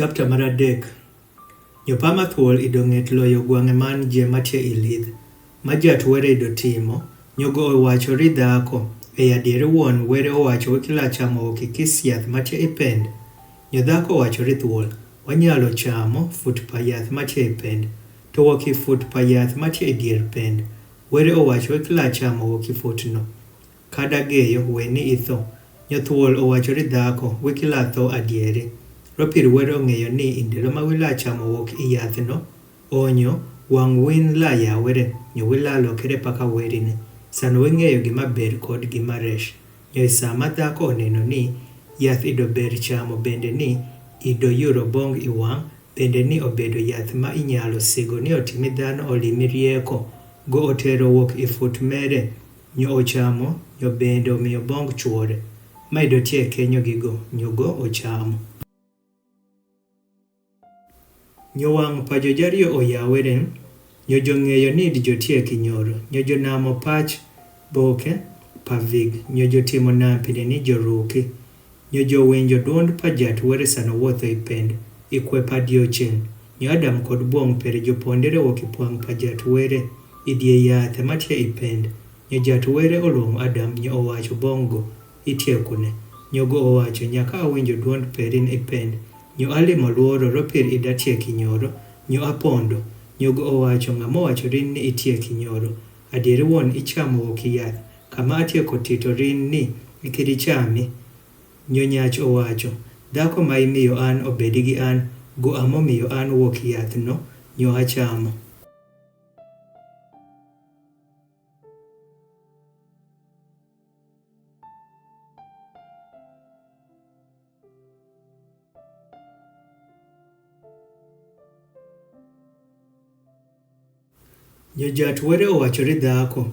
Chapter Maradek. Nyopama thuol idong'et loyo gwang'e man je matie ilidh. Majat were idotimo, nyogo owachori dhako, e adieri wuon were owacho wikila chamo okikis yath matie ipend. Nyodhako owachori thuol, wanyalo chamo fut pa yath matie ipend, to woki fut pa yath matie e dier pend. Were owacho wikila chamo woki futno. Kada geyo weni itho. Nyothuol owachori dhako, wikila tho adieri. Ropir were ong'eyo ni indelo ma wila chamo wok i yathno, onyo, wang' win la yawere, nyo wila lokere paka werine. Sano weng'eyo gima ber kod gima resh. Nyo sama dhako oneno ni yath ido ber chamo bende ni ido yuro bong i wang', bende ni obedo yath ma inyalo sigo ni otimi dhano olimi rieko, go otero wok i fut mere, nyo ochamo, nyo bende omiyo bong chuore. Ma ido tie kenyo gigo, nyo go ochamo. Nyo wang' pa jojario oyawere, nyo jong'eyo ni jotie kinyoro, nyo jonamo pach boke pavig, nyo jotimo napine ni joruki, nyo jowinjo duond pajat were sano wuotho ipend, ikwe padiochieng', nyo Adam kod buong' pere jopondere wokipuang' pajat were, idie yathe matie ipend, nyo jat were oluong Adam nyo owacho bongo, itiekune, nyo go owacho nyaka awinjo duond perin ipend, nyo alimo luoro ropir idatie kinyoro, nyo apondo, nyo go owacho ng'ama wachorin ni itie kinyoro, adieri wuon ichamo woki yath, kama atieko tito rin ni ikiri chami, nyo nyach owacho, dhako ma imiyo an obedi gi an, go amomiyo an woki yathno, nyo achamo. Nyo jat were owachori dhako,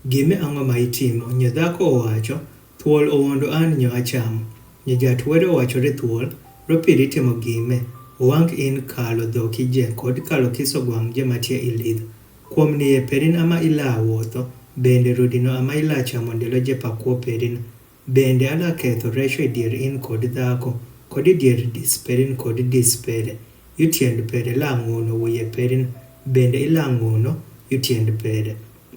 gime ang'o ma itimo, nyo dhako owacho, thuol owondo an nyo achamo. Nyo jat were owachori thuol, ropir itimo gime, owang' in kalo dhoki je kod kalo kiso gwang' je matie ilidh. Kuom niye perin ama ila wuotho, bende rudino ama ila chamo ndelo je pakuo perin, bende ala ketho resho e dier in kod dhako, kod dier disperin kod dispere, yutiend pere la ng'uno wiye perin, bende ila ng'uno, yutiend pere.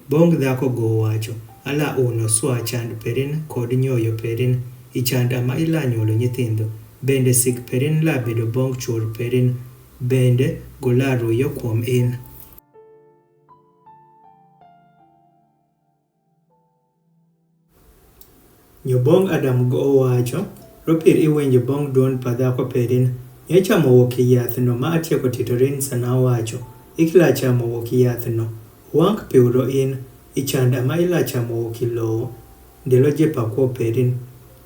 Bong dhako go wacho, ala uno swa chand perin kod nyoyo perin, ichand ama ila nyuolo nyithindo, bende sig perin la bedo bong chur perin, bende gola ruyo kuom in. Nyo bong Adam go owacho, ropir iwinjo bong duond pa dhako perin, nyo chamo woki yathno ma atieko tito rin sana wacho, ikila chamo woki yathno. Wang' piuro in, ichand ama ila chamo woki lowo, ndelo je pakuo perin,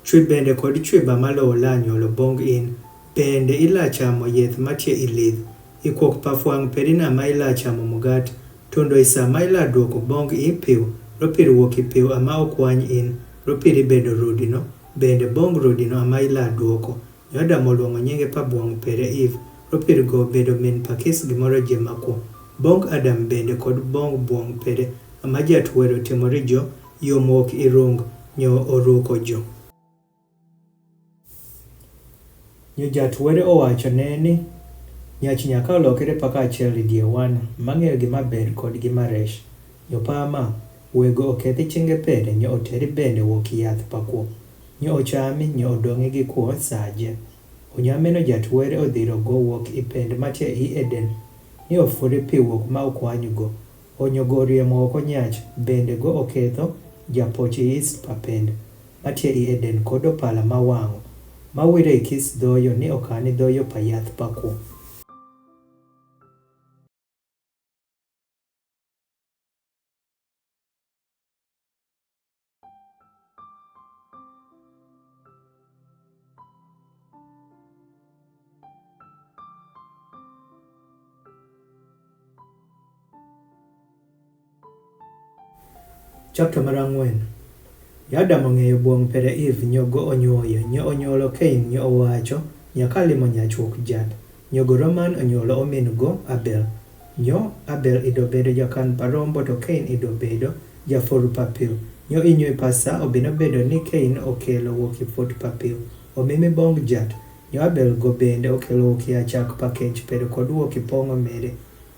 chwe bende kod chwe ba malowo la nyuolo bong in, bende ila chamo yeth matie ilidh, ikuok pafuang' perin ama ila chamo mugat, tondo isa ma ila duoko bong i piu, ropir woki piu ama okwany in, ropir ibedo rudino, bende bong rudino ama ila duoko, nyo Adam oluongo nyinge pa buong' pere Eve, ropir go bedo min pakis gimoro je makuo. Bong Adam bende kod bong buong' pere ama jat wero timore jo, yom wok irung, nyo oruko jo. Nyo jat were owacho ne ni, nyach nyaka olokere paka achiel idie wana, mang'eyo gima ber kod gima resh. Nyo pama, wego okethi chinge pere, nyo oteri bende woki yath pakuo. Nyo ochami, nyo odong'e gi kuo saje. Onyameno jat were odhiro go wok ipend matie i Eden, ni ofure pi wok ma okwany go. Onyo go riemo oko nyach, bende go oketho japoch is papend, matie i Eden kod opala ma wang'o, ma wire i kis dhoyo ni okani dhoyo pa yath pakuo. Chapter marang'wen. Adam ong'eyo buong' pere Eve nyogo onyuoyo, nyo onyuolo Cain nyo owacho, nyaka limo nyachuok jat. Nyogo Roman onyuolo omin go Abel. Nyo Abel ido bedo jakan parombo to Cain ido bedo jafur papiu. Nyo inywe pasa obino bedo ni Cain okelo woki fut papiu. Omimi bong jat, Nyo Abel go bende okelo okia chak pakech pero kod wuok ipong'o mere.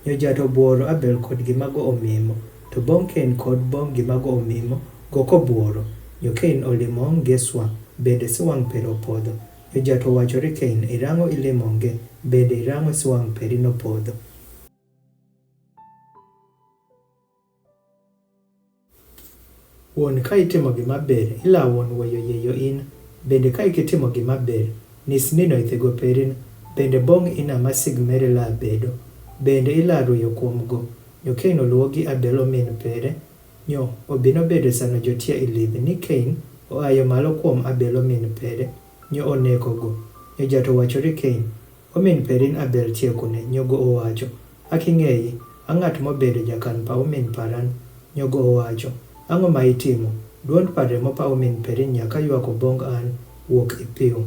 Nyo Jat obuoro Abel kod gimago omimo. To bong' Kain kod bong' gimago omimo go kobuoro. Nyo Kain olimo nge swang', bende siwang' pero opodho. Nyo Jat owachore Kain, irang'o ilimo nge, bende irang'o siwang' peri nopodho. Wuon ka itimo gima ber, ilawo wuon weyo yeyo in. Bende ka ikitimo gima ber, nis nino ithego perin. Bende bong' ina masig mere la bedo. Bende ila ruyo kuom go. Nyo Kain oluwo gi Abel omin pere. Nyo obino bedo sano jotia ilidh ni Kain oayo malo kuom Abel omin pere. Nyo oneko go. Nyo Jat owachore Kain, omin perin Abel tiekone. Nyogo owacho, aking'eyi, ang'at mobedo jakan pa omin paran. Nyogo owacho, ang'o ma itimo? Duond paremo pa omin perin nyaka ywak obong' an wuok ipiw.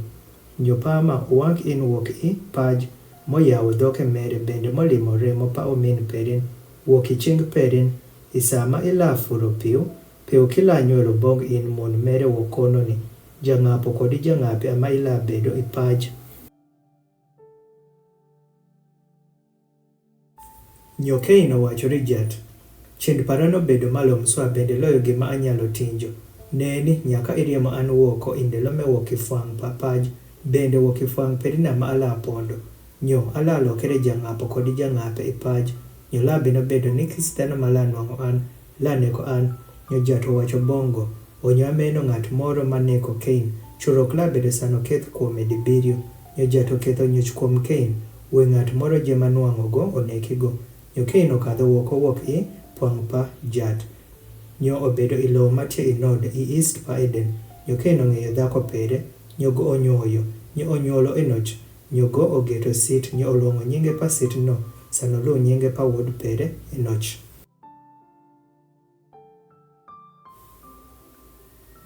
Nyo pama uwang' in wuok i paj moyawo dhoke mere bende molimo remo pa omin perin. Wuok iching perin, isama ila furo piw, piw kila nywero bong' in mon mere wuokono ni. Jang'apo kodi jang'ape ama ila bedo ipaj. Nyo Kain owachore Jat, chiend parano bedo malom swa bende loyo gima anyalo tinjo. Neni nyaka iriemo an wuoko indelo me wuok ifwang' papaj, bende wuok ifwang' perina ma ala pondo. Nyo ala lokere jang'apo kodi jang'ape ipaj. Nyo la bino bedo ni kisiteno mala nwang'o an, la neko an. Nyo Jat owacho bongo, onyo ameno ng'at moro maneko Kain, churok la bedo sano keth kuome dibirio. Nyo Jat oketho nyoch kuom Kain, we ng'at moro je manwang'o go onekigo. Nyo Kain okadho wuok i pwang' pa Jat. Nyo obedo ilowo matie inod i East pa Eden. Nyo Kain ong'eyo dhako pere. Nyogo onyuoyo. Nyo onyuolo Enoch. Nyogo ogeto Sit. Nyo oluongo nyinge pa Sit no. Sano lu nyinge pa wuod pere Enoch.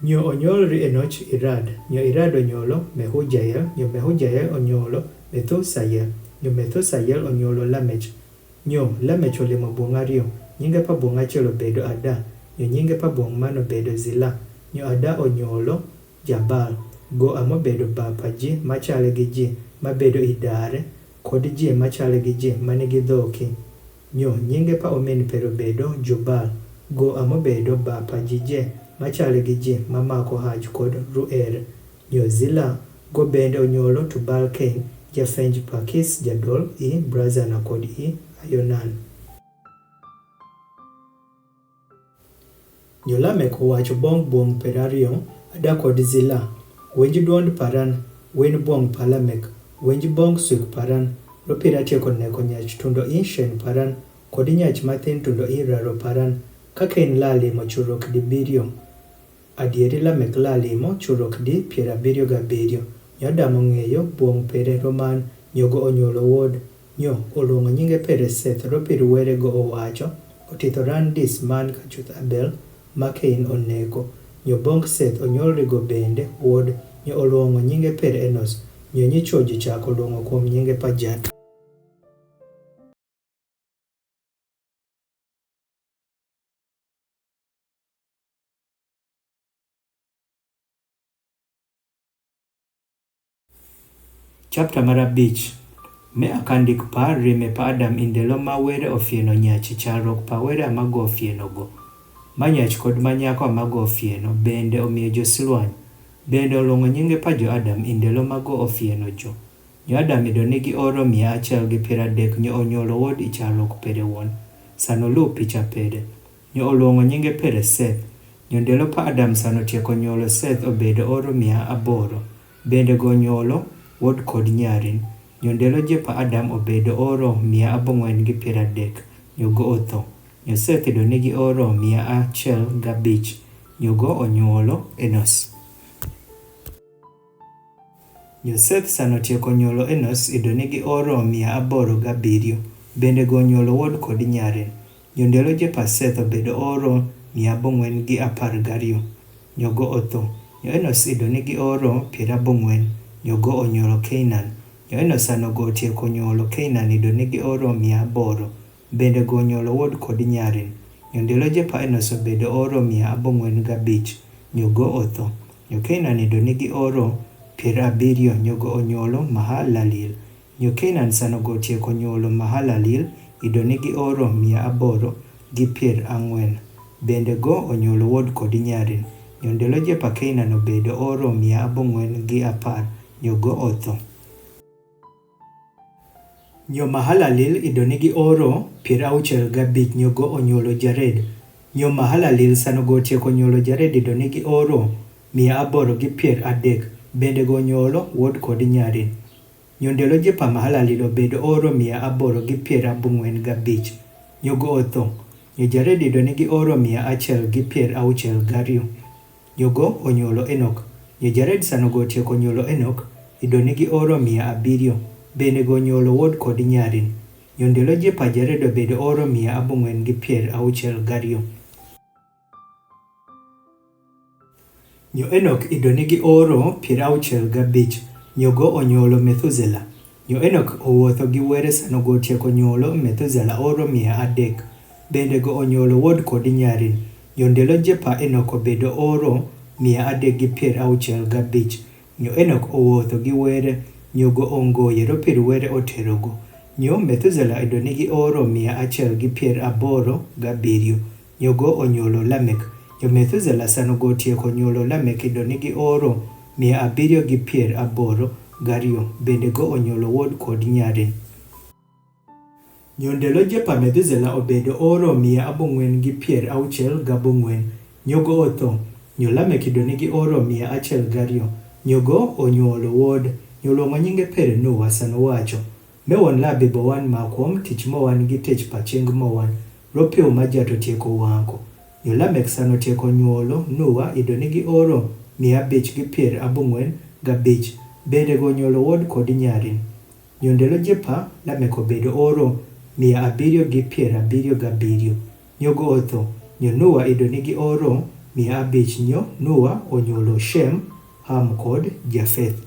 Nyo onyuolri Enoch Irad. Nyo Irad onyuolo Mehujael. Nyo Mehujael onyuolo Methusael. Nyo Methusael onyuolo Lamech. Nyo Lamech olimo buong' ariyo. Nyinge pa buong' achiel obedo Ada. Nyo nyinge pa buong' mano bedo Zila. Nyo Ada onyuolo Jabal. Goa mobedo bapa ji machale gi ji mabedo idare kod ji machale gi ji manigi dhoki. Nyo nyinge pa omin pero bedo Jubal. Goa mobedo bapa ji je machale gi ji mamako haj kod Ruer. Nyo Zila go bende onyuolo Tubal Kain, jafenj pa Kis jadol i Brazana kod i Ayonan. Nyo Lamek owacho buong' perariyo Ada kod Zila. Wenj duond paran, wen buong' pa Lamek. Wenj bong' swik paran, ropira tieko neko nyach tundo i Shen paran, kod nyach mathin tundo i Raro paran. Ka Kain lalimo churok dibirio. Adieri Lamek lalimo churok di 77. Nyo Adam ong'eyo buong' pere Roman. Nyogo onyuolo wuod. Nyo oluongo nyinge pere Seth. Ropir were go owacho, otitho ran dis man ka chuth Abel ma Kain oneko. Nyo bong' Seth onyuolrigo bende wuod. Nyo oluongo nyinge pere Enos. Nyo nyicho jichako luongo kuom nyinge pa Jat. Chapter mar 5. Me akandik par rime pa Adam indelo ma were ofieno nyachi charruok pa were amago ofieno go. Manyach kod manyako amago ofieno bende omiyo josilwany. Bende oluongo nyinge pa jo Adam indelo mago ofieno jo. Jo Adam idonegi oro 130. Nyo onyuolo wuod i charruok pere wuon. Sano lu picha pere. Nyo oluongo nyinge pere Seth. Nyo ndelo pa Adam sano tieko nyuolo Seth obedo oro 800. Bende go nyuolo wuod kod nyarin. Nyo ndelo je pa Adam obedo oro 430. Nyogo otho. Nyo Seth idonegi oro 105. Nyogo onyuolo Enos. Nyo Seth sano tieko nyuolo Enos idonegi oro 807. Bende go nyuolo wuod kod nyarin. Nyo ndelo je pa Seth obedo oro 412. Nyogo otho. Nyo Enos idonegi oro 40. Nyogo onyuolo Kainan. Nyo Enos sano go tieko nyuolo Kainan idonegi oro 800. Bende go nyuolo wuod kod nyarin. Nyo ndelo je pa Enos obedo oro 405. Nyogo otho. Nyo Kainan idonegi oro 70 nyogo onyuolo Mahalalel. Nyo Kenan sanogo otieko nyuolo Mahalalel, idonegi oro 840. Bende go onyuolo wuod kod nyaren. Nyondelo jepa Kenan obedo oro 410. Nyogo otho. Nyo Mahalalel idonegi oro 65. Nyogo onyuolo Jared. Nyo Mahalalel sanogo otieko nyuolo Jared, idonegi oro 830. Bende go onyuolo wuod kod nyaren. Nyondelo jepa Mahalalel obedo oro 845. Nyogo otho. Nyo Jared idonegi oro 162. Nyogo onyuolo Enoch. Nyo Jared sanogo otieko nyuolo Enoch, idonegi oro 700. Bende go onyuolo wuod kod nyaren. Nyondelo jepa Jared obedo oro 462. Nyo Enoch idonegi oro 65. Nyogo onyuolo Methusela. Nyo Enoch owuotho gi were sanogo otieko nyuolo Methusela oro 300. Bende go onyuolo wuod kod nyaren. Nyondelo jepa Enoch obedo oro 365. Nyo Enoch owuotho gi were, nyogo ongoyero were oterogo. Nyo Methusela idonegi oro 187. Nyogo onyuolo Lamek. Nyo Methusela sanogo otieko nyuolo Lamek, idonegi oro 782. Bende go onyuolo wuod kod nyaren. Nyondelo jepa Methusela obedo oro 468. Nyogo otho. Nyo Lamek idonegi oro 102. Nyogo onyuolo wuod. Nyuolo manyinge Noah sanowacho. Mewon labi bowan makwom tich mowan gi tich paching mowan. Ropio majato tieko wanko. Nyo Lamek sano tieko nyuolo Noah, idonegi oro 545. Bende go nyuolo wuod kod nyaren. Nyondelo jepa Lamek obedo oro 777. Nyogo otho. Nyo Noah idonegi oro 500. Nyo Noah onyuolo Shem, Ham kod Jafeth.